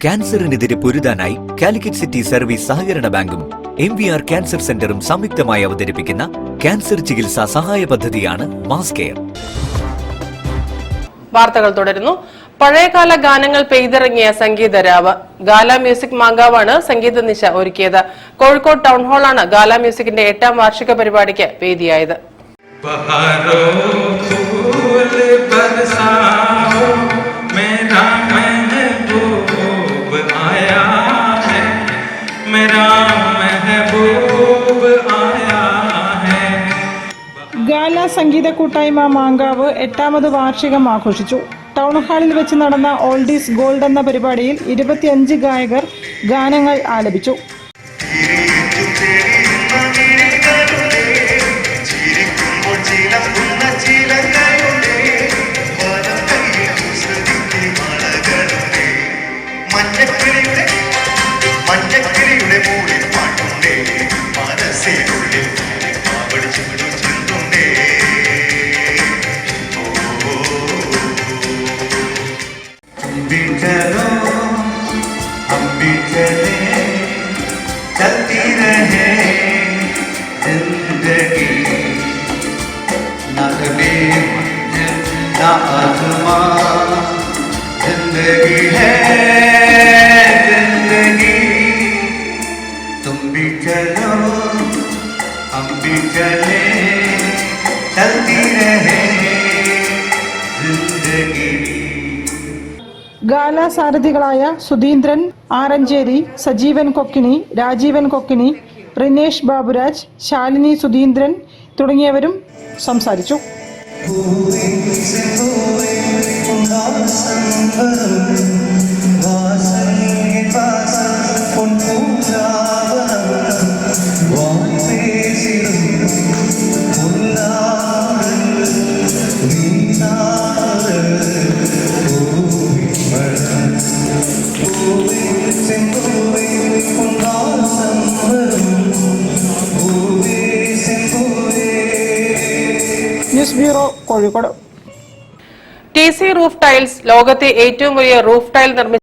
ക്യാൻസറിനെതിരെ പൊരുതാനായി Calicut city service സഹകരണ ബാങ്കും MVR cancer സെന്ററും സംയുക്തമായി അവതരിപ്പിക്കുന്ന ക്യാൻസർ ചികിത്സാ സഹായ പദ്ധതിയാണ് മാസ് കെയർ. വാർത്തകൾ തുടരുന്നു. പഴയകാല ഗാനങ്ങൾ പെയ്തിറങ്ങിയ സംഗീതരാവ് ഗാല മ്യൂസിക് മാങ്കാവാണ് സംഗീത നിശ ഒരുക്കിയത്. കോഴിക്കോട് ടൗൺ ഹാളാണ് ഗാല മ്യൂസിക്കിന്റെ 8ാം വാർഷിക പരിപാടിക്ക് വേദിയായത്. ഗാല സംഗീത കൂട്ടായ്മ മാങ്കാവ് 8ാമത് വാർഷികം ആഘോഷിച്ചു. ടൗൺ ഹാളിൽ വെച്ച് നടന്ന ഓൾഡീസ് ഗോൾഡ് എന്ന പരിപാടിയിൽ 25 ഗായകർ ഗാനങ്ങൾ ആലപിച്ചു. चलती रहे जिंदगी ना कभी ना आसमां जिंदगी है जिंदगी तुम भी चलो हम भी चले चलती रहे जिंदगी. ഗാല സാരഥികളായ സുധീന്ദ്രൻ ആറഞ്ചേരി, സജീവൻ കൊക്കിനി, രാജീവൻ കൊക്കിനി, റിനേഷ് ബാബുരാജ്, ശാലിനി സുധീന്ദ്രൻ തുടങ്ങിയവരും സംസാരിച്ചു. News bureau, Kozhikode. TC roof tiles ലോകത്തെ ഏറ്റവും വലിയ റൂഫ് ടൈൽ നിർമ്മിച്ച